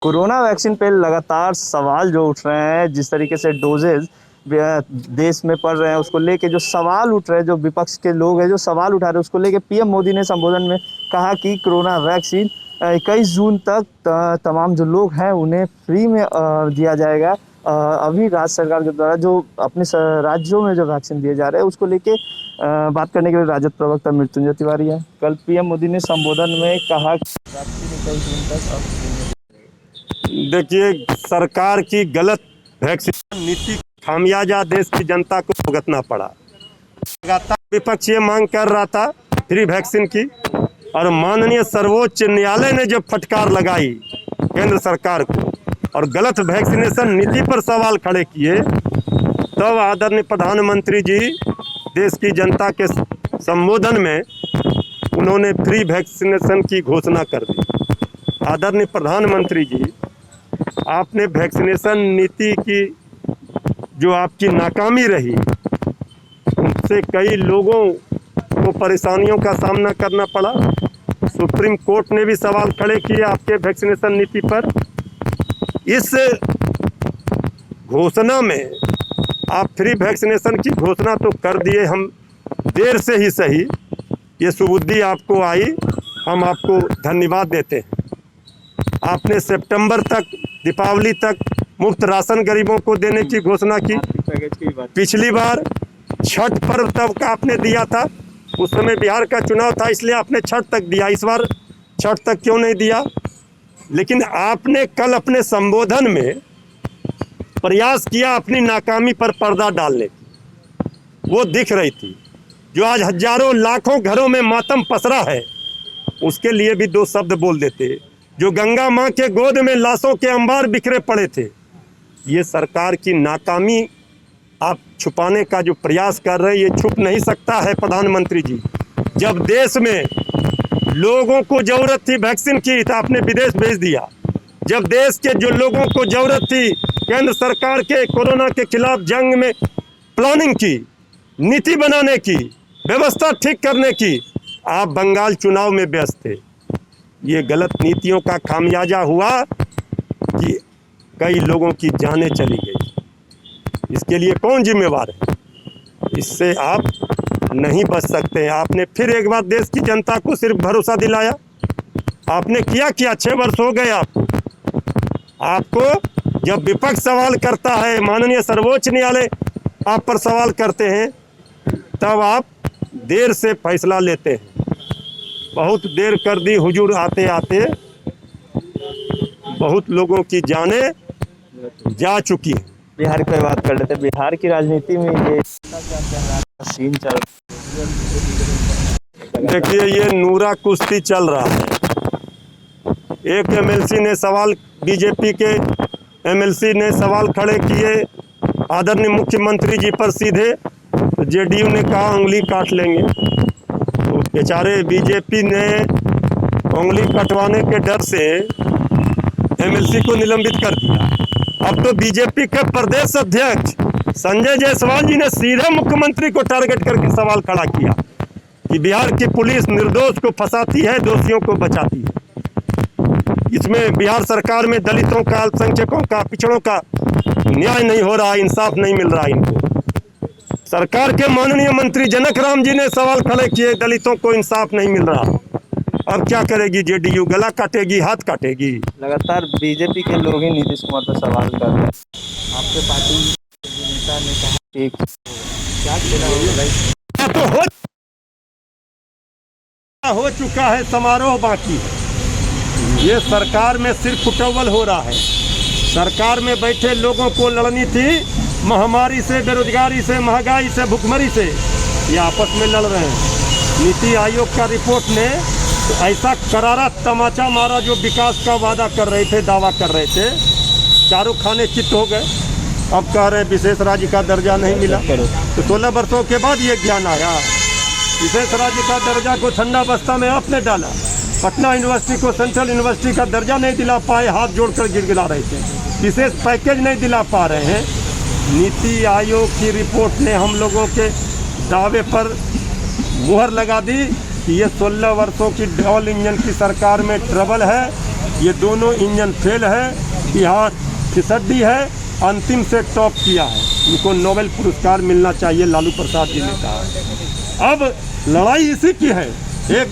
Corona vaccine पे लगातार सवाल जो उठ रहे हैं, जिस तरीके से डोजेज देश में पड़ रहे हैं, उसको लेके जो सवाल उठ रहे हैं, जो विपक्ष के लोग हैं जो सवाल उठा रहे हैं, उसको लेके पीएम मोदी ने संबोधन में कहा कि कोरोना वैक्सीन 21 जून तक तमाम जो लोग हैं उन्हें फ्री में दिया जाएगा। अभी राज्य सरकार के द्वारा जो अपने राज्यों में जो वैक्सीन दिए जा रहे हैं उसको लेके बात करने के लिए राजद प्रवक्ता मृत्युंजय तिवारी है। कल पीएम मोदी ने संबोधन में कहा कि वैक्सीन 21 जून तक अब फ्री में। देखिए, सरकार की गलत वैक्सीन नीति खामियाजा देश की जनता को भुगतना पड़ा। लगातार विपक्ष ये मांग कर रहा था फ्री वैक्सीन की, और माननीय सर्वोच्च न्यायालय ने जब फटकार लगाई केंद्र सरकार को और गलत वैक्सीनेशन नीति पर सवाल खड़े किए, तब आदरणीय प्रधानमंत्री जी देश की जनता के संबोधन में उन्होंने फ्री वैक्सीनेशन की घोषणा कर दी। आदरणीय प्रधानमंत्री जी, आपने वैक्सीनेशन नीति की जो आपकी नाकामी रही, उससे कई लोगों को परेशानियों का सामना करना पड़ा। सुप्रीम कोर्ट ने भी सवाल खड़े किए आपके वैक्सीनेशन नीति पर। इस घोषणा में आप फ्री वैक्सीनेशन की घोषणा तो कर दिए, हम देर से ही सही, ये सुबुद्धि आपको आई, हम आपको धन्यवाद देते हैं। आपने सितंबर तक, दीपावली तक मुफ्त राशन गरीबों को देने की घोषणा की। पिछली बार छठ पर्व तब का आपने दिया था, उस समय बिहार का चुनाव था इसलिए आपने छठ तक दिया। इस बार छठ तक क्यों नहीं दिया? लेकिन आपने कल अपने संबोधन में प्रयास किया अपनी नाकामी पर पर्दा डालने की, वो दिख रही थी। जो आज हजारों लाखों घरों में मातम पसरा है, उसके लिए भी दो शब्द बोल देते। जो गंगा माँ के गोद में लाशों के अंबार बिखरे पड़े थे, ये सरकार की नाकामी आप छुपाने का जो प्रयास कर रहे हैं, ये छुप नहीं सकता है प्रधानमंत्री जी। जब देश में लोगों को जरूरत थी वैक्सीन की, तो आपने विदेश भेज दिया। जब देश के जो लोगों को जरूरत थी केंद्र सरकार के कोरोना के खिलाफ जंग में प्लानिंग की, नीति बनाने की, व्यवस्था ठीक करने की, आप बंगाल चुनाव में व्यस्त थे। ये गलत नीतियों का खामियाजा हुआ कि कई लोगों की जानें चली गई। इसके लिए कौन जिम्मेवार है? इससे आप नहीं बच सकते हैं। आपने फिर एक बार देश की जनता को सिर्फ भरोसा दिलाया। आपने किया 6 वर्ष हो गए आपको। जब विपक्ष सवाल करता है, माननीय सर्वोच्च न्यायालय आप पर सवाल करते हैं, तब आप देर से फैसला लेते हैं। बहुत देर कर दी हुजूर, आते आते बहुत लोगों की जानें जा चुकी है। बिहार की बात कर लेते हैं। बिहार की राजनीति में ये सीन चल रहा है। देखिए, ये नूरा कुश्ती चल रहा है। एक एमएलसी ने सवाल, बीजेपी के एमएलसी ने सवाल खड़े किए आदरणीय मुख्यमंत्री जी पर सीधे, तो जेडीयू ने कहा उंगली काट लेंगे। तो बेचारे बीजेपी ने उंगली कटवाने के डर से एमएलसी को निलंबित कर दिया। अब तो बीजेपी के प्रदेश अध्यक्ष संजय जायसवाल जी ने सीधे मुख्यमंत्री को टारगेट करके सवाल खड़ा किया कि बिहार की पुलिस निर्दोष को फंसाती है, दोषियों को बचाती है। इसमें बिहार सरकार में दलितों का, अल्पसंख्यकों का, पिछड़ों का न्याय नहीं हो रहा, इंसाफ नहीं मिल रहा इनको। सरकार के माननीय मंत्री जनक राम जी ने सवाल खड़े किए, दलितों को इंसाफ नहीं मिल रहा। अब क्या करेगी जेडीयू? गला काटेगी, हाथ काटेगी। लगातार बीजेपी के लोग ही नीतीश कुमार पर सवाल कर रहे हैं। आपके पार्टी नेता ने कहा कि क्या तो हो चुका है, समारोह बाकी है। ये सरकार में सिर्फ फुटबॉल हो रहा है। सरकार में बैठे लोगों को लड़नी थी महामारी से, बेरोजगारी से, महंगाई से, भुखमरी से। ये आपस में लड़ रहे हैं। नीति आयोग का रिपोर्ट ने ऐसा करारा तमाचा मारा, जो विकास का वादा कर रहे थे, दावा कर रहे थे, चारों खाने चित्त हो गए। अब कह रहे हैं विशेष राज्य का दर्जा नहीं मिला। तो 16 वर्षों के बाद ये ज्ञान आया। विशेष राज्य का दर्जा को ठंडा बस्ता में आपने डाला। पटना यूनिवर्सिटी को सेंट्रल यूनिवर्सिटी का दर्जा नहीं दिला पाए, हाथ जोड़कर गिड़गिड़ा रहे थे। विशेष पैकेज नहीं दिला पा रहे हैं। नीति आयोग की रिपोर्ट ने हम लोगों के दावे पर मुहर लगा दी कि ये 16 वर्षों की डबल इंजन की सरकार में ट्रबल है। ये दोनों इंजन फेल है, बिहार फिसड्डी है, अंतिम से टॉप किया है, इनको नोबेल पुरस्कार मिलना चाहिए, लालू प्रसाद जी ने कहा। अब लड़ाई इसी की है, एक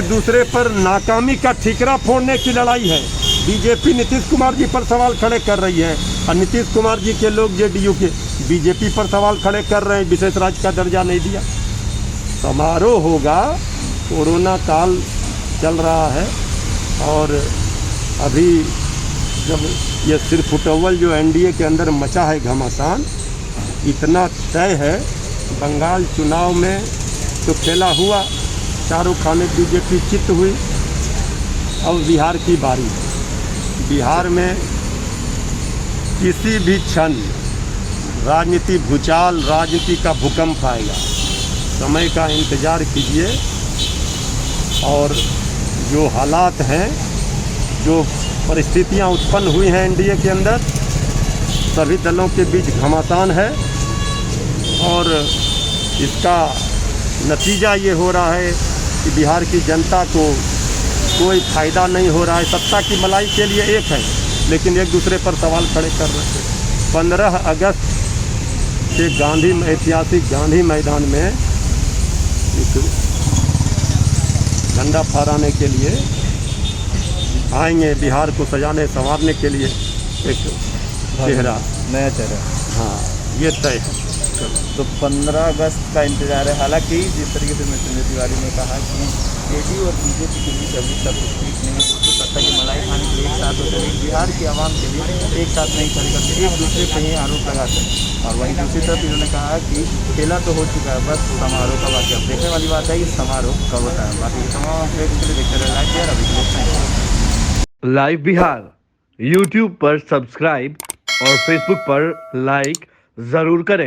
दूसरे पर नाकामी का ठीकरा फोड़ने की लड़ाई है। बीजेपी नीतीश कुमार जी पर सवाल खड़े कर रही है और नीतीश कुमार जी के लोग जेडीयू के बीजेपी पर सवाल खड़े कर रहे हैं, विशेष राज्य का दर्जा नहीं दिया। समारोह होगा, कोरोना काल चल रहा है और अभी जब ये सिर्फ फुटअव्वल जो एनडीए के अंदर मचा है घमासान, इतना तय है। बंगाल चुनाव में तो खेला हुआ, चारों खाने बीजेपी चित हुई। अब बिहार की बारी है। बिहार में किसी भी क्षण राजनीति भूचाल, राजनीति का भूकंप आएगा। समय का इंतज़ार कीजिए और जो हालात हैं, जो परिस्थितियां उत्पन्न हुई हैं एनडीए के अंदर, सभी दलों के बीच घमासान है और इसका नतीजा ये हो रहा है कि बिहार की जनता को कोई फ़ायदा नहीं हो रहा है। सत्ता की मलाई के लिए एक है, लेकिन एक दूसरे पर सवाल खड़े कर रहे हैं। 15 अगस्त के ऐतिहासिक गांधी मैदान में एक झंडा फहराने के लिए आएंगे, बिहार को सजाने संवारने के लिए एक चेहरा, नया चेहरा। हाँ, ये तय है। तो 15 अगस्त का इंतजार है। हालांकि जिस तरीके से संजय तिवारी ने कहा कि जेडीयू और बीजेपी के बीच अभी तक कुछ ठीक नहीं है, तो सत्ता की मलाई खाने के लिए एक साथ होते हैं, बिहार की आवाम के लिए एक साथ नहीं खड़े करते, एक दूसरे पर ही आरोप लगाते हैं। और वहीं दूसरी तरफ इन्होंने कहा कि खेला तो हो चुका है, बस समारोह का बाकी। अब देखने वाली बात है कि समारोह कब होता है। बाकी तमाम अपडेट्स के लिए देखते रहे लाइव बिहार। अभी लाइव बिहार यूट्यूब पर सब्सक्राइब और फेसबुक पर लाइक ज़रूर करें।